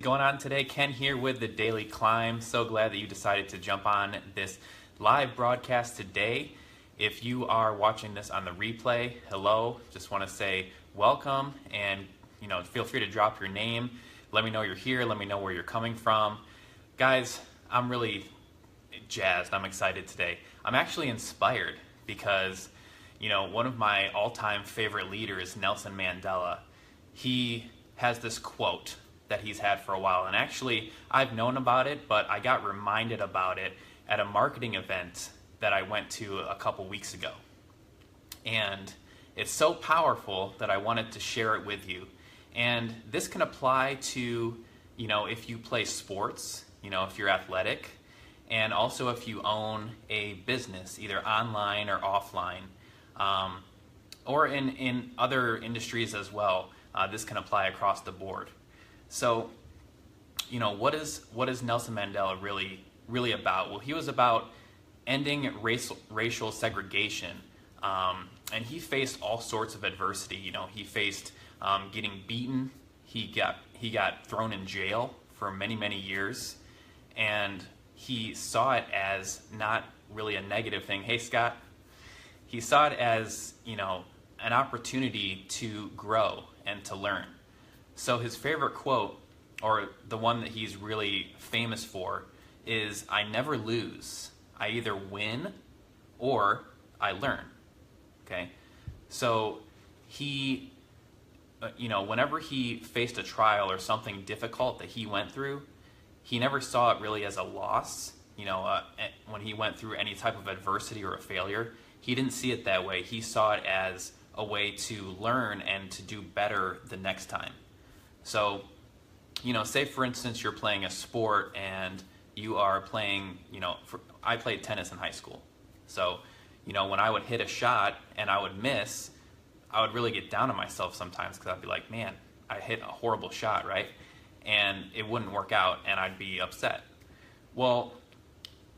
Going on today? Ken here with the Daily Climb. So glad that you decided to jump on this live broadcast today. If you are watching this on the replay, hello. Just want to say welcome, and feel free to drop your name. Let me know you're here. Let me know where you're coming from. Guys, I'm really jazzed. I'm excited today. I'm actually inspired because one of my all-time favorite leaders, Nelson Mandela, he has this quote that he's had for a while. And actually, I've known about it, but I got reminded about it at a marketing event that I went to a couple weeks ago. And it's so powerful that I wanted to share it with you. And this can apply to, if you play sports, if you're athletic, and also if you own a business, either online or offline, or in other industries as well. This can apply across the board. So, what is Nelson Mandela really about? Well, he was about ending racial segregation, and he faced all sorts of adversity. He faced getting beaten. He got thrown in jail for many years, and he saw it as not really a negative thing. Hey, Scott. He saw it as an opportunity to grow and to learn. So his favorite quote, or the one that he's really famous for, is, "I never lose. I either win or I learn." Okay? So he, whenever he faced a trial or something difficult that he went through, he never saw it really as a loss. When he went through any type of adversity or a failure, he didn't see it that way. He saw it as a way to learn and to do better the next time. So, say for instance you're playing a sport and you are playing, I played tennis in high school. So, when I would hit a shot and I would miss, I would really get down on myself sometimes because I'd be like, man, I hit a horrible shot, right? And it wouldn't work out and I'd be upset. Well,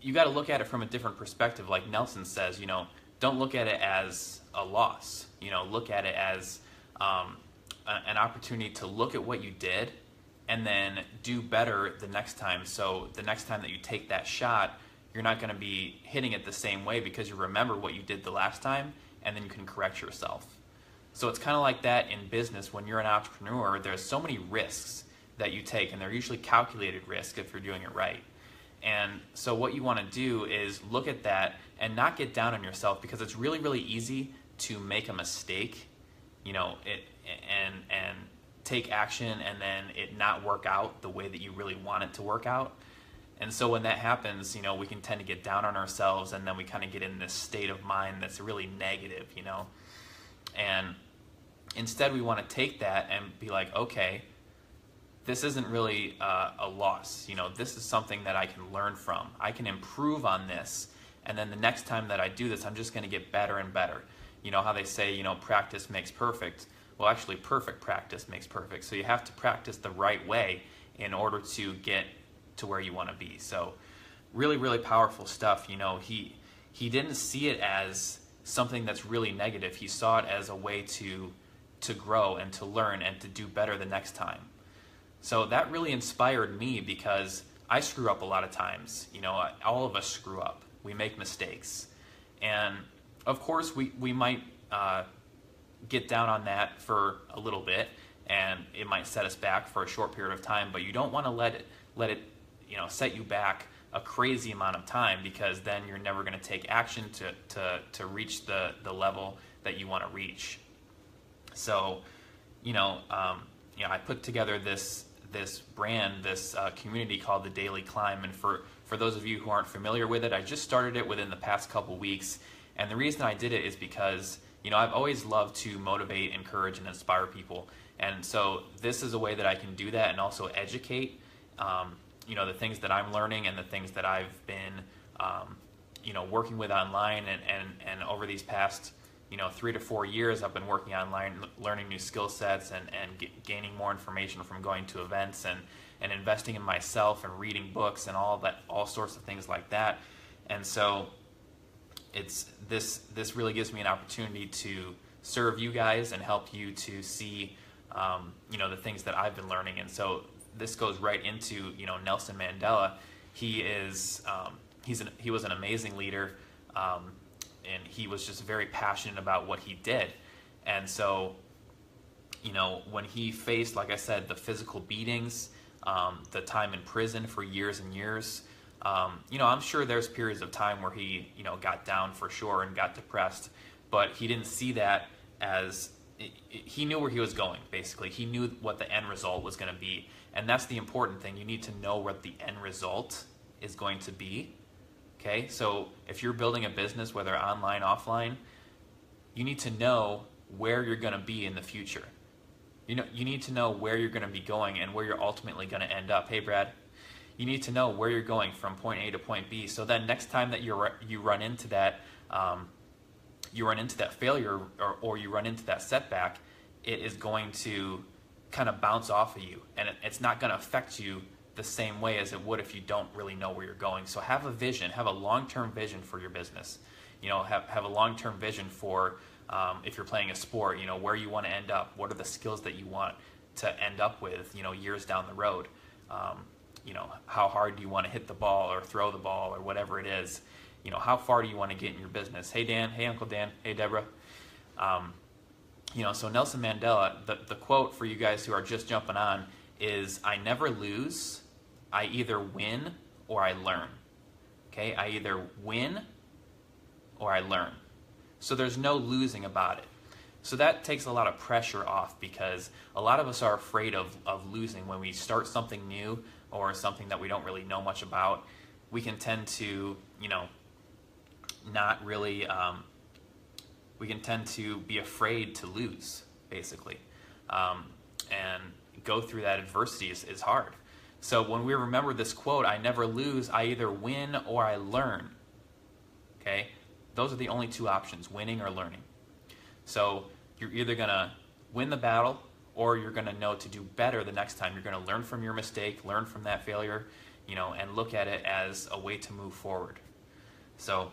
you got to look at it from a different perspective. Like Nelson says, don't look at it as a loss. Look at it as an opportunity to look at what you did and then do better the next time. So the next time that you take that shot, you're not going to be hitting it the same way because you remember what you did the last time, and then you can correct yourself. So it's kind of like that in business. When you're an entrepreneur, there's so many risks that you take, and they're usually calculated risks if you're doing it right. And so what you want to do is look at that and not get down on yourself, because it's really easy to make a mistake, and take action and then it not work out the way that you really want it to work out. And so when that happens, we can tend to get down on ourselves, and then we kind of get in this state of mind that's really negative, And instead we want to take that and be like, okay, this isn't really a loss. This is something that I can learn from. I can improve on this, and then the next time that I do this, I'm just going to get better and better. How they say, practice makes perfect. Well, actually, perfect practice makes perfect. So you have to practice the right way in order to get to where you want to be. So really powerful stuff. He didn't see it as something that's really negative. He saw it as a way to grow and to learn and to do better the next time. So that really inspired me, because I screw up a lot of times. All of us screw up. We make mistakes. And of course, we might get down on that for a little bit, and it might set us back for a short period of time, but you don't want to let it set you back a crazy amount of time, because then you're never going to take action to reach the level that you want to reach. So, I put together this brand, this community called the Daily Climb, and for those of you who aren't familiar with it, I just started it within the past couple weeks, and the reason I did it is because I've always loved to motivate, encourage, and inspire people, and so this is a way that I can do that and also educate the things that I'm learning and the things that I've been working with online, and over these past 3 to 4 years I've been working online, learning new skill sets and gaining more information from going to events and investing in myself and reading books and all sorts of things like that. And so this really gives me an opportunity to serve you guys and help you to see the things that I've been learning. And so this goes right into, Nelson Mandela. He was an amazing leader, and he was just very passionate about what he did. And so, when he faced, like I said, the physical beatings, the time in prison for years and years, I'm sure there's periods of time where he, got down for sure and got depressed, but he didn't see that as, he knew where he was going, basically. He knew what the end result was going to be. And that's the important thing. You need to know what the end result is going to be. Okay? So if you're building a business, whether online, offline, you need to know where you're going to be in the future. You need to know where you're going to be going and where you're ultimately going to end up. Hey, Brad. You need to know where you're going from point A to point B. So then next time that you run into that, failure or you run into that setback, it is going to kind of bounce off of you, and it's not going to affect you the same way as it would if you don't really know where you're going. So have a vision, have a long-term vision for your business. Have a long-term vision for if you're playing a sport, where you want to end up. What are the skills that you want to end up with, years down the road? How hard do you want to hit the ball or throw the ball or whatever it is? How far do you want to get in your business? Hey, Dan. Hey, Uncle Dan. Hey, Deborah. So Nelson Mandela, the quote for you guys who are just jumping on is, I never lose. I either win or I learn. Okay? I either win or I learn. So there's no losing about it. So that takes a lot of pressure off, because a lot of us are afraid of losing when we start something new or something that we don't really know much about. We can tend to, not really, we can tend to be afraid to lose, basically. And go through that adversity is hard. So when we remember this quote, I never lose, I either win or I learn. Okay? Those are the only two options, winning or learning. So you're either going to win the battle, or you're going to know to do better the next time. You're going to learn from your mistake, learn from that failure, and look at it as a way to move forward. So,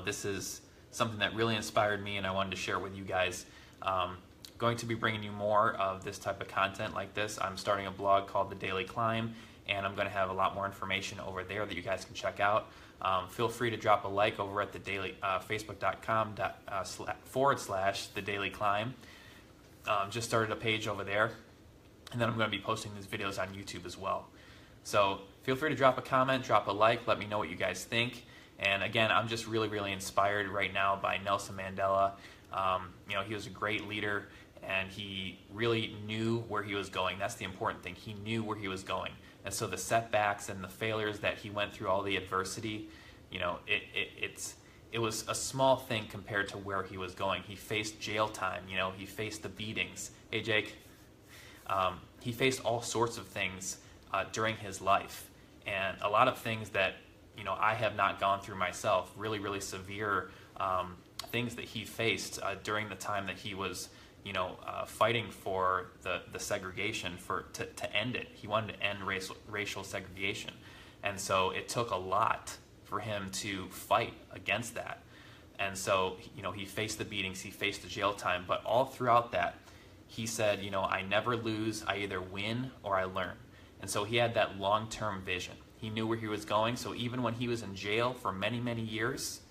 this is something that really inspired me, and I wanted to share with you guys. Going to be bringing you more of this type of content like this. I'm starting a blog called The Daily Climb, and I'm going to have a lot more information over there that you guys can check out. Feel free to drop a like over at the daily facebook.com/The Daily Climb. Just started a page over there, and then I'm going to be posting these videos on YouTube as well. So feel free to drop a comment, drop a like, let me know what you guys think. And again, I'm just really, really inspired right now by Nelson Mandela. He was a great leader, and he really knew where he was going. That's the important thing. He knew where he was going. And so the setbacks and the failures that he went through, all the adversity, it was a small thing compared to where he was going. He faced jail time, he faced the beatings. Hey, Jake. He faced all sorts of things during his life, and a lot of things that, I have not gone through myself, really, really severe things that he faced during the time that he was, fighting for the segregation, to end it. He wanted to end racial segregation. And so it took a lot for him to fight against that. And so, he faced the beatings, he faced the jail time, but all throughout that, he said, I never lose, I either win or I learn. And so he had that long-term vision. He knew where he was going, so even when he was in jail for many, many years,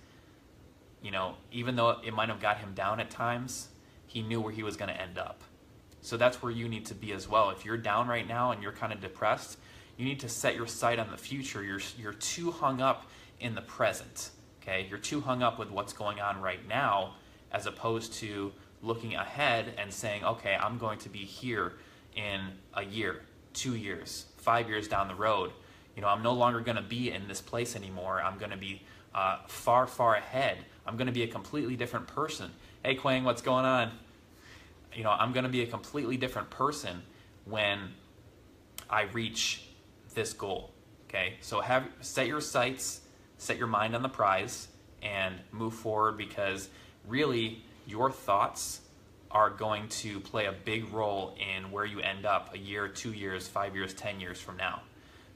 even though it might have got him down at times, he knew where he was going to end up. So that's where you need to be as well. If you're down right now and you're kind of depressed, you need to set your sight on the future. You're too hung up in the present, okay? You're too hung up with what's going on right now, as opposed to looking ahead and saying, okay, I'm going to be here in a year, 2 years, 5 years down the road. I'm no longer going to be in this place anymore. I'm going to be far, far ahead. I'm going to be a completely different person. Hey, Quang, what's going on? I'm going to be a completely different person when I reach this goal, okay? So set your sights, set your mind on the prize, and move forward, because really your thoughts are going to play a big role in where you end up a year, 2 years, 5 years, 10 years from now.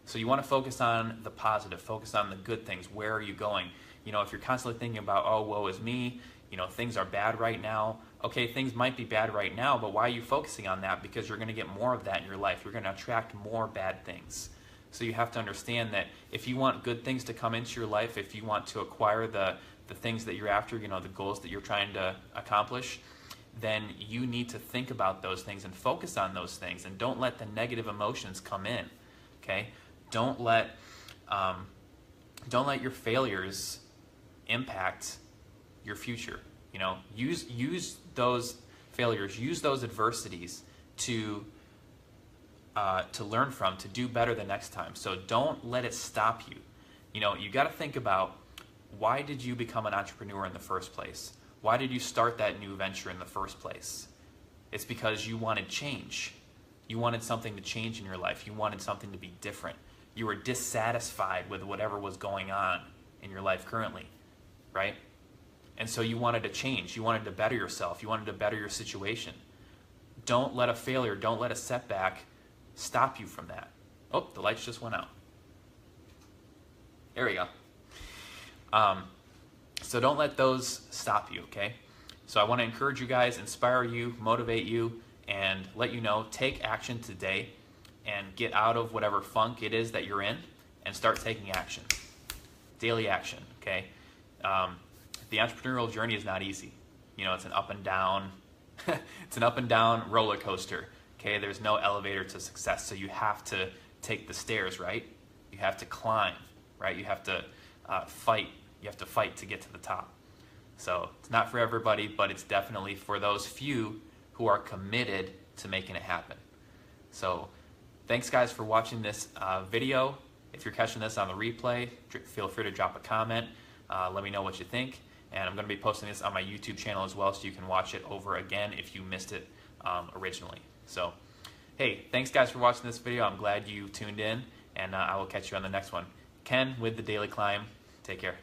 So you want to focus on the positive, focus on the good things. Where are you going? If you're constantly thinking about, oh, woe is me, things are bad right now, okay, things might be bad right now, but why are you focusing on that? Because you're going to get more of that in your life. You're going to attract more bad things. So you have to understand that if you want good things to come into your life, if you want to acquire the things that you're after, the goals that you're trying to accomplish, then you need to think about those things and focus on those things, and don't let the negative emotions come in. Okay? Don't let your failures impact your future. Use those failures, use those adversities to learn from, to do better the next time. So don't let it stop you. You got to think about, why did you become an entrepreneur in the first place? Why did you start that new venture in the first place? It's because you wanted change. You wanted something to change in your life. You wanted something to be different. You were dissatisfied with whatever was going on in your life currently, right? And so you wanted to change. You wanted to better yourself. You wanted to better your situation. Don't let a failure, don't let a setback stop you from that. Oh, the lights just went out. There we go. So don't let those stop you, okay? So I want to encourage you guys, inspire you, motivate you, and let you know, take action today and get out of whatever funk it is that you're in and start taking action. Daily action, okay? The entrepreneurial journey is not easy. It's an up and down, it's an up and down roller coaster, okay? There's no elevator to success, so you have to take the stairs, right? You have to climb, right? You have to fight. You have to fight to get to the top. So it's not for everybody, but it's definitely for those few who are committed to making it happen. So thanks guys for watching this video. If you're catching this on the replay, feel free to drop a comment. Let me know what you think. And I'm going to be posting this on my YouTube channel as well, so you can watch it over again if you missed it originally. So, hey, thanks guys for watching this video. I'm glad you tuned in, and I will catch you on the next one. Ken with The Daily Climb. Take care.